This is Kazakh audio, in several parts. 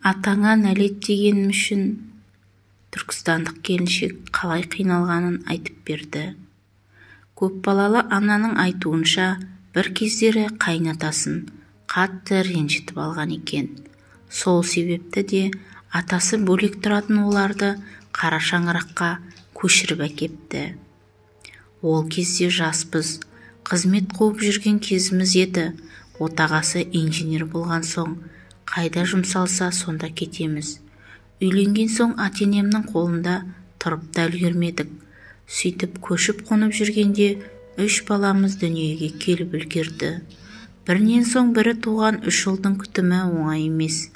Атаңа нәлет дегенім үшін түркістандық келіншек қалай қиналғанын айтып берді. Көпбалалы ананың айтуынша бір кездері қайнатасын қатты ренжітіп алған екен. Сол себепті де атасы бөлек тұратын оларды қара шаңыраққа көшіріп әкепті. Ол кезде жаспыз, қызмет қуып жүрген кезіміз еді. Отағасы инженер болған соң қайда жұмсалса сонда кетеміз. Үйленген соң ата-енемнің қолында тұрып та үлгермедік. Сөйтіп көшіп қонып жүргенде 3 баламыз дүниеге келіп үлгерді. Бірінен соң бірі туған 3 ұлдың күтімі оңай емес.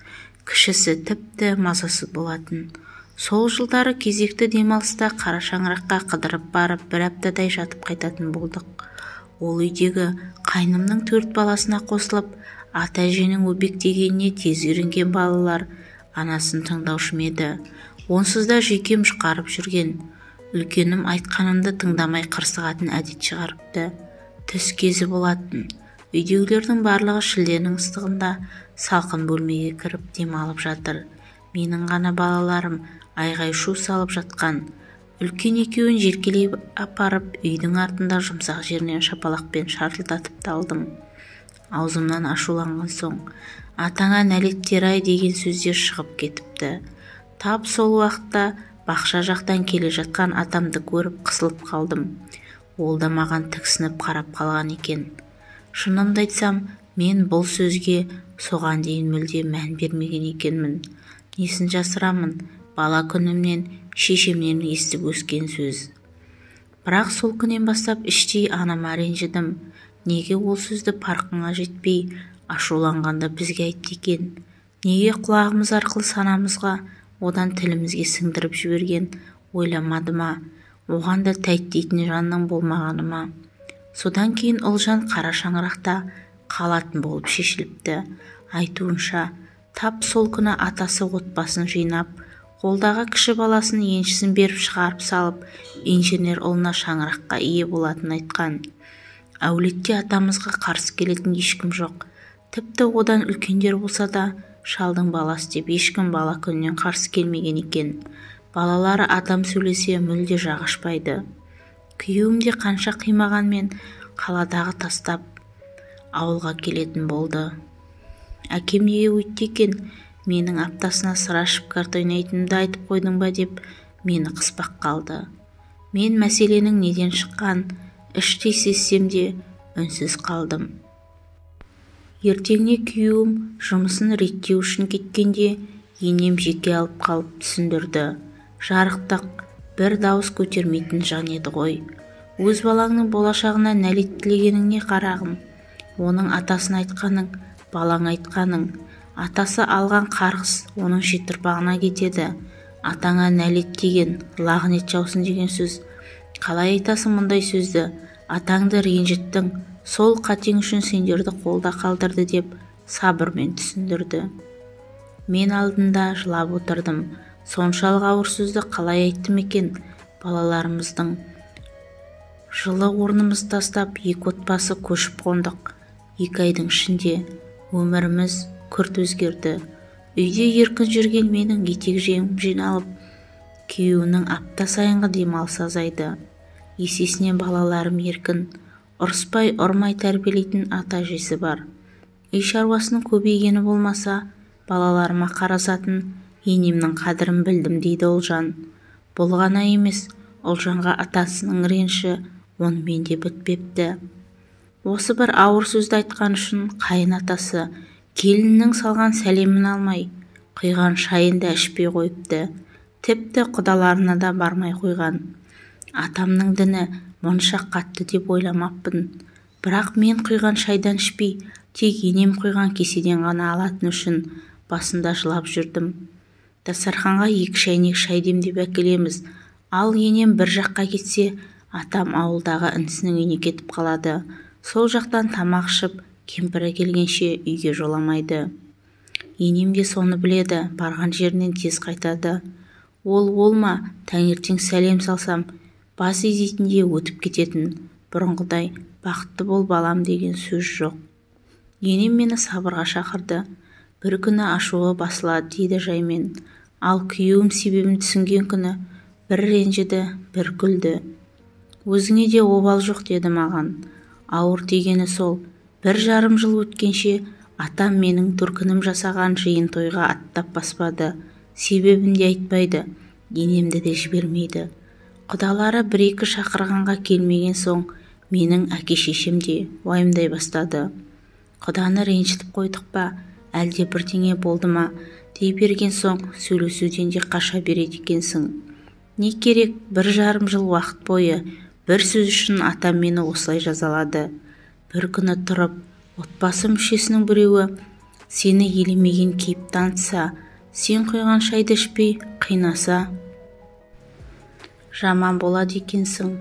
Кішісі тіпті мазасыз болатын. Сол жылдары кезекті демалыста қара шаңыраққа қыдырып барып бір аптадай жатып қайтатын болдық. Ол үйдегі қайнымның 4 баласына қосылып, ата-әженің өбектегеніне тез үйренген балалар анасын тыңдаушы еді. Онсыз да жүйкем жұқарып жүрген. Үлкенім айтқанымды тыңдамай қырсығатын әдет шығарыпты. Түс кезі болатын. Үйдегілердің барлығы шілденің ыстығында салқын бөлмеге кіріп демалып жатыр. Менің ғана балаларым айғай-шу салып жатқан. Үлкен екеуін желкелей апарып үйдің артында жұмсақ жерінен шапалақпен шартылдатып талдым. Аузымнан ашуланған соң, атаңа нәлеттер-ай деген сөздер шығып кетіпті. Тап сол уақытта бақша жақтан келе жатқан атамды көріп қысылып қалдым. Ол да маған тіксініп қарап қалған екен. Шынымды айтсам, мен бұл сөзге соған дейін мүлде мән бермеген екенмін. Несін жасырамын, бала күнімнен шешемнен естіп өскен сөз. Бірақ сол күннен бастап іштей анама ренжідім. Неге ол сөзді парқыңа жетпей, ашуланғанда бізге айтты екен? Неге құлағымыз арқылы санамызға, одан тілімізге сіңдіріп жіберген? Ойламады ма? Оған да тәйт дейтін жанның болмағаны ма? Содан кейін Ұлжан қара шаңырақта қалатын болып шешіліпті. Айтуынша, тап сол күні атасы отбасын жинап, қолдағы кіші баласын еншісін беріп шығарып салып, инженер ұлына шаңыраққа ие болатын айтқан. Әулетте атамызға қарсы келетін ешкім жоқ. Тіпті одан үлкендер болса да, шалдың баласы деп ешкім бала күнінен қарсы келмеген екен. Балалары атам сөйлесе мүлде жағашпайды. Күйеуім де қанша қимағанмен қаладағы тастап ауылға келетін болды. Әкем неге өйтті екен? Менің аптасына сыр ашып карта ойнайтынымды айтып қойдың ба деп мені қыспақ қалды. Мен мәселенің неден шыққан іштей сезсем де үнсіз қалдым. Ертеңіне күйеуім жұмысын реттеу үшін кеткенде енем жеке алып қалып түсіндірді. Жарықтық, бір дауыс көтермейтін жан еді ғой. Өз балаңның болашағына нәлет тілегеніңе қарағым. Оның атасын айтқаның, балаң айтқаның. Атасы алған қарғыс оның шетірпағына кетеді. Атаңа нәлет деген, лағнет жаусын деген сөз. Қалай айтасың мұндай сөзді? Атаңды ренжіттің, сол қатең үшін сендерді қолда қалдырды деп сабырмен түсіндірді. Мен алдында жылап отырдым. Соншалық ауыр сөзді қалай айттым екен? Балаларымыздың жылы орнымыз тастап, 2 отбасы көшіп қондық. 2 айдың ішінде өміріміз күрт өзгерді. Үйде еркін жүрген менің етек-жеңім жиналып, күйеуінің апта сайынғы демалысы азайды. Есесіне балаларым еркін, ұрыспай, ұрмай тәрбиелейтін ата-әжесі бар. Үй шаруасының көбейгені болмаса, балаларыма қарасатын енемнің қадірін білдім дейді Ұлжан. Бұл ғана емес, Ұлжанға атасының реніші онымен де бітпепті. Осы бір ауыр сөзді айтқан үшін қайын атасы келіннің салған сәлемін алмай, құйған шайын да ішпей қойыпты. Тіпті құдаларына да бармай қойған. Атамның діні мұнша қатты деп ойламаппын. Бірақ мен құйған шайдан ішпей, тек енем құйған кеседен ғана алатын үшін басында жылап жүрдім. Дастарханға 2 шайнек шай демдеп әкелеміз. Ал енем бір жаққа кетсе, атам ауылдағы інісінің үйіне кетіп қалады. Сол жақтан тамақ ішіп, кемпірі келгенше үйге жоламайды. Енем де соны біледі, барған жерінен тез қайтады. Ол ма, таңертең сәлем салсам, бас изейтінде өтіп кететін. Бұрынғыдай бақытты бол балам деген сөз жоқ. Енем мені сабырға шақырды. бір күні ашуы басылады дейді жаймен. Ал күйеуім себебін түсінген күні бір ренжіді, бір күлді. Өзіңе де обал жоқ деді маған. Ауыр дегені сол, 1,5 жыл өткенше атам менің төркінім жасаған жиын тойға аттап баспады. Себебін де айтпайды, енемді де жібермейді. Құдалары 1-2 шақырғанға келмеген соң, менің әке-шешем де уайымдай бастады. Құданы ренжітіп қойдық па, әлде бірдеңе болды ма, дей берген соң сөйлесуден де қаша береді екенсің. Не керек, 1,5 жыл уақыт бойы бір сөз үшін атам мені осылай жазалады. Бір күні тұрып, отбасы мүшесінің біреуі сені елемеген кейіп танытса, сен құйған шайды ішпей қинаса, жаман болады екенсің.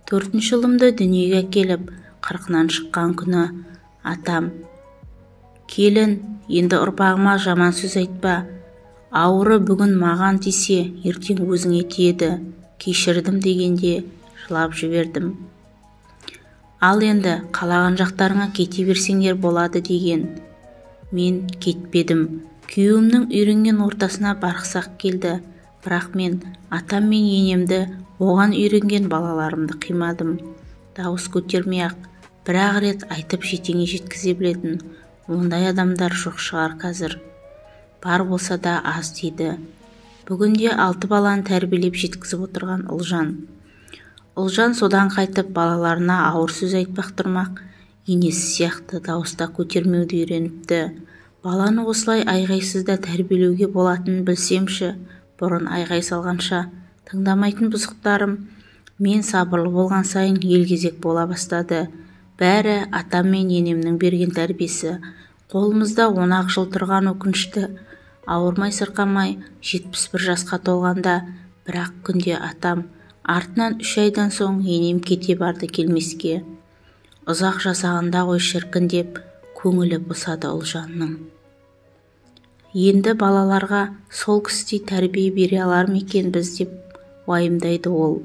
4-ші ұлымды дүниеге әкеліп, 40-нан шыққан күні атам: келін, енді ұрпағыма жаман сөз айтпа. Ауыры бүгін маған тисе, ертең өзіңе тиеді. Кешірдім дегенде жылап жібердім. Ал енді қалаған жақтарыңа кете берсеңдер болады деген. Мен кетпедім. Күйеуімнің үйренген ортасына барғысақ келді. Бірақ мен атам мен енемді, оған үйренген балаларымды қимадым. Дауыс көтермей-ақ, бір-ақ рет айтып жетеңе жеткізе білетін ондай адамдар жоқ шығар қазір. Бар болса да аз дейді. Бүгінде 6 баланы тәрбиелеп жеткізіп отырған Ұлжан. Ұлжан содан қайтып балаларына ауыр сөз айтпақ тұрмақ, енесі сияқты дауыста көтермеуді үйреніпті. Баланы осылай айғайсызда тәрбиелеуге болатынын білсемші, бұрын айғай салғанша тыңдамайтын бұзықтарым. Мен сабырлы болған сайын елгезек бола бастады. Бәрі атам мен енемнің берген тәрбиесі. Қолымызда 10 жыл тұрған өкінішті. Ауырмай сырқамай 71 жасқа толғанда, бірақ күнде атам, артынан 3 айдан соң енем кете барды келмеске. Ұзақ жасағанда ғой шіркін деп көңілі босады Ұлжанның. Енді балаларға сол кісідей тәрбие бере алар ма екен біз деп уайымдайды ол.